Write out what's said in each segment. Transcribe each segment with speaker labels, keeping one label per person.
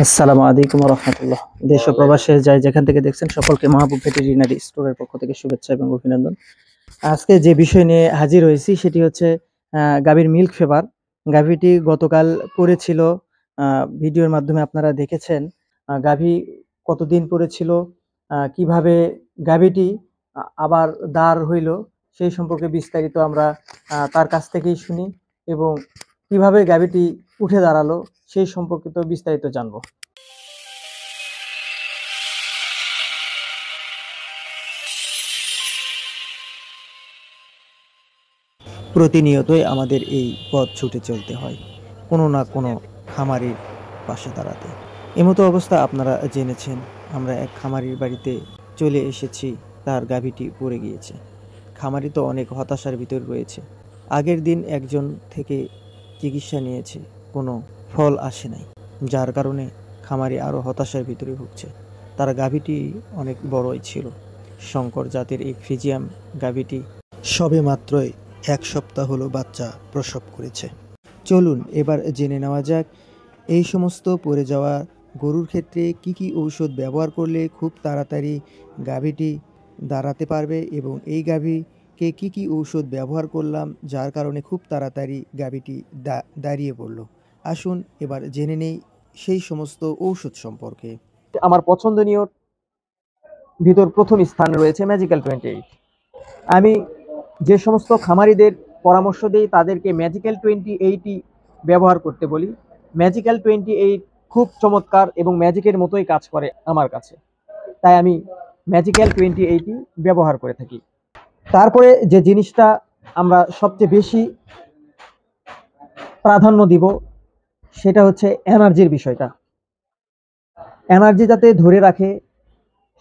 Speaker 1: আসসালামু আলাইকুম রহমতুল্লাহ। দেশ ও প্রবাসে যাই যেখান থেকে দেখছেন সকলকে মাহবুব ভেটেরিনারি স্টোরের পক্ষ থেকে শুভেচ্ছা এবং অভিনন্দন। আজকে যে বিষয় নিয়ে হাজির হয়েছি সেটি হচ্ছে গাভীর মিল্ক ফেভার। গাভীটি গতকাল পড়েছিল, ভিডিওর মাধ্যমে আপনারা দেখেছেন। গাভী কতদিন পড়েছিল, কিভাবে গাভীটি আবার দাঁড় হইল, সেই সম্পর্কে বিস্তারিত আমরা তার কাছ থেকেই শুনি এবং কিভাবে গাভীটি উঠে দাঁড়ালো সেই সম্পর্কিত বিস্তারিত জানবো। প্রতিনিয়তই আমাদের এই পথ ছুটে চলতে হয় কোনো না কোনো খামারির পাশে দাঁড়াতে। এমতো অবস্থা আপনারা জেনেছেন, আমরা এক খামারির বাড়িতে চলে এসেছি, তার গাভীটি পড়ে গিয়েছে। খামারি তো অনেক হতাশার ভিতর রয়েছে। আগের দিন একজন থেকে চিকিৎসা নিয়েছে, কোনো ফল আসে নাই, যার কারণে খামারি আরও হতাশার ভিতরে ভুগছে। তার গাভীটি অনেক বড়ই ছিল, শঙ্কর জাতের এই ফ্রিজিয়াম গাভীটি সবে মাত্রই 1 সপ্তাহ হলো বাচ্চা প্রসব করেছে। চলুন এবার জেনে নেওয়া যাক এই সমস্ত পড়ে যাওয়া গরুর ক্ষেত্রে কি কি ঔষধ ব্যবহার করলে খুব তাড়াতাড়ি গাভীটি দাঁড়াতে পারবে এবং এই গাভীকে কি কি ঔষধ ব্যবহার করলাম যার কারণে খুব তাড়াতাড়ি গাভীটি দাঁড়িয়ে পড়ল। আসুন এবার জেনে নেই সেই সমস্ত ঔষধ সম্পর্কে। আমার পছন্দনীয় ভিতর প্রথম স্থান রয়েছে ম্যাজিক্যাল 28। আমি যে সমস্ত খামারিদের পরামর্শ দিই তাদেরকে ম্যাজিক্যাল 28ই ব্যবহার করতে বলি। ম্যাজিক্যাল 28 খুব চমৎকার এবং ম্যাজিকের মতোই কাজ করে আমার কাছে, তাই আমি ম্যাজিক্যাল 28ই ব্যবহার করে থাকি। তারপরে যে জিনিসটা আমরা সবচেয়ে বেশি প্রাধান্য দিব সেটা হচ্ছে এনার্জির বিষয়টা। এনার্জি যাতে ধরে রাখে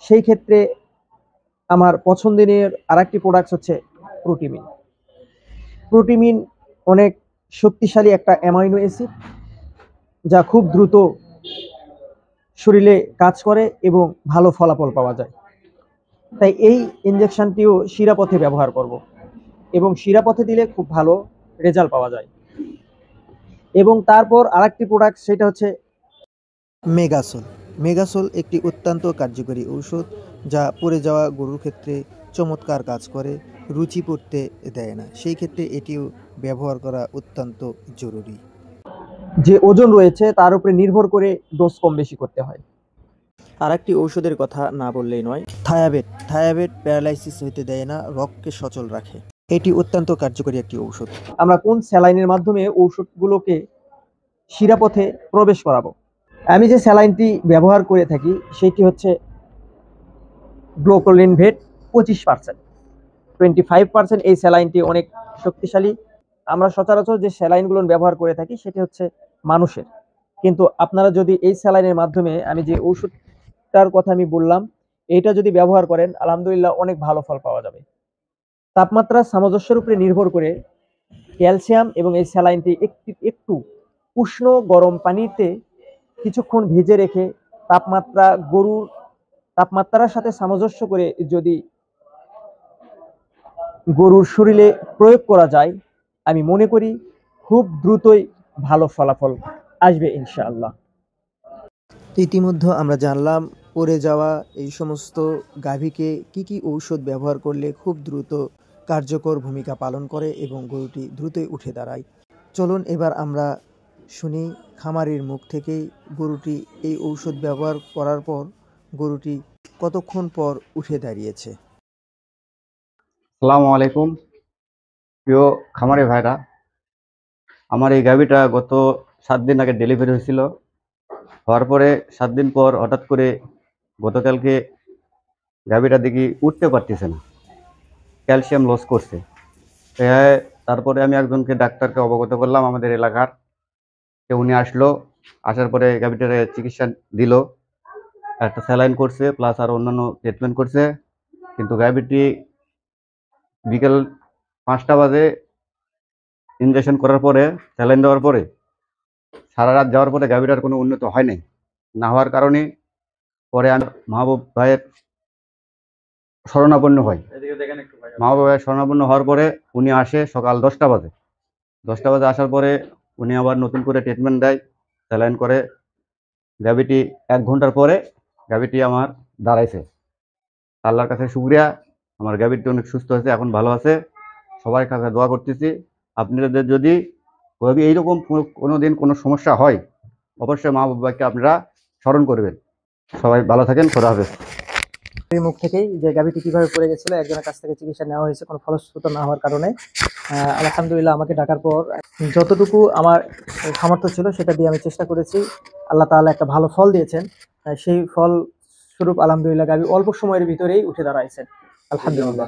Speaker 1: সেই ক্ষেত্রে আমার পছন্দের আরেকটি প্রোডাক্ট হচ্ছে প্রোটিমিন। প্রোটিমিন অনেক শক্তিশালী একটা অ্যামাইনো অ্যাসিড, যা খুব দ্রুত শরীরে কাজ করে এবং ভালো ফলাফল পাওয়া যায়। তাই এই ইনজেকশনটিও শিরাপথে ব্যবহার করব এবং শিরাপথে দিলে খুব ভালো রেজাল্ট পাওয়া যায়। এবং তারপর আরেকটি প্রোডাক্ট সেটা হচ্ছে মেগাসোল। মেগাসোল একটি অত্যন্ত কার্যকরী ঔষধ, যা পড়ে যাওয়া গরুর ক্ষেত্রে চমৎকার কাজ করে, রুচি পড়তে দেয় না, সেই ক্ষেত্রে এটিও ব্যবহার করা অত্যন্ত জরুরি। যে ওজন রয়েছে তার উপরে নির্ভর করে ডোজ কম বেশি করতে হয়। আর একটি ঔষধের কথা না বললেই নয়, থায়াবেট। থায়াবেট প্যারালাইসিস হইতে দেয় না, রগকে সচল রাখে, এটি অত্যন্ত কার্যকরী একটি ঔষধ। আমরা কোন স্যালাইনের মাধ্যমে ঔষধগুলোকে শিরাপথে প্রবেশ করাবো? আমি যে স্যালাইনটি ব্যবহার করে থাকি সেটি হচ্ছে গ্লোকোলিন ভেট 25%। 25% এই স্যালাইনটি অনেক শক্তিশালী। আমরা সচরাচর যে স্যালাইনগুলো ব্যবহার করে থাকি সেটি হচ্ছে মানুষের, কিন্তু আপনারা যদি এই স্যালাইনের মাধ্যমে আমি যে ওষুধটার কথা আমি বললাম এইটা যদি ব্যবহার করেন, আলহামদুলিল্লাহ অনেক ভালো ফল পাওয়া যাবে। তাপমাত্রা সামঞ্জস্যের উপরে নির্ভর করে ক্যালসিয়াম এবং এই স্যালাইনটি একটু উষ্ণ গরম পানিতে কিছুক্ষণ ভেজে রেখে গরুর তাপমাত্রার সাথে সামঞ্জস্য করে যদি গরুর শরীরে প্রয়োগ করা যায়, আমি মনে করি খুব দ্রুতই ভালো ফলাফল আসবে ইনশাআল্লাহ। ইতিমধ্যে আমরা জানলাম পড়ে যাওয়া এই সমস্ত গাভীকে কি কি ঔষধ ব্যবহার করলে খুব দ্রুত কার্যকর ভূমিকা পালন করে এবং গরুটি দ্রুতই উঠে দাঁড়ায়। চলুন এবার আমরা শুনি খামারির মুখ থেকেই গরুটি এই ঔষধ ব্যবহার করার পর গরুটি কতক্ষণ পর উঠে দাঁড়িয়েছে।
Speaker 2: আসসালামু আলাইকুম প্রিয় খামারি ভাইরা, আমার এই গাভীটা গত 7 দিন আগে ডেলিভারি হয়েছিল। হওয়ার পরে 7 দিন পর হঠাৎ করে গতকালকে গাভীটা দেখি উঠতে পারতেছে না, ক্যালসিয়াম লস করছে। তারপরে আমি একজনকে ডাক্তারকে অবগত করলাম আমাদের এলাকার, উনি আসলো, আসার পরে গাভীটার চিকিৎসা দিল, একটা স্যালাইন করছে প্লাস আর অন্যান্য ট্রিটমেন্ট করছে। কিন্তু গাভীটি বিকেল 5টা বাজে ইনজেকশন করার পরে, স্যালাইন দেওয়ার পরে সারা রাত যাওয়ার পরে গাভীটার কোনো উন্নত হয় নাই। না হওয়ার কারণে পরে আমি মাহবুব ভাইয়ের শরণাপন্ন হয়। মাহবুব ভাইয়ের শরণাপন্ন হওয়ার পরে উনি আসে সকাল 10টা বাজে। 10টা বাজে আসার পরে উনি আবার নতুন করে ট্রিটমেন্ট দেয়, স্যালাইন করে, গাভীটি 1 ঘন্টার পরে গাভীটি আমার দাঁড়াইছে। আল্লাহর কাছে শুকরিয়া, আমার গাভীটি অনেক সুস্থ হয়েছে, এখন ভালো আছে। সবার কাছে দোয়া করতেছি। আপনাদের যদি গাভী এইরকম কোনোদিন কোনো সমস্যা হয়, অবশ্যই মা বাবাকে আপনারা স্মরণ করবেন। সবাই ভালো থাকেন, খোদা হাফেজ।
Speaker 1: এই মুখ থেকেই যে গাভীটি কিভাবে পড়ে গেছিল, একজনের কাছ থেকে চিকিৎসা নেওয়া হয়েছে কোনো ফলস্ফূর্ত না হওয়ার কারণে। আলহামদুলিল্লাহ, আমাকে ডাকার পর যতটুকু আমার সামর্থ্য ছিল সেটা দিয়ে আমি চেষ্টা করেছি। আল্লাহ তাআলা একটা ভালো ফল দিয়েছেন। সেই ফল স্বরূপ আলহামদুলিল্লাহ গাভী অল্প সময়ের ভিতরেই উঠে দাঁড়াইছেন। আলহামদুলিল্লাহ।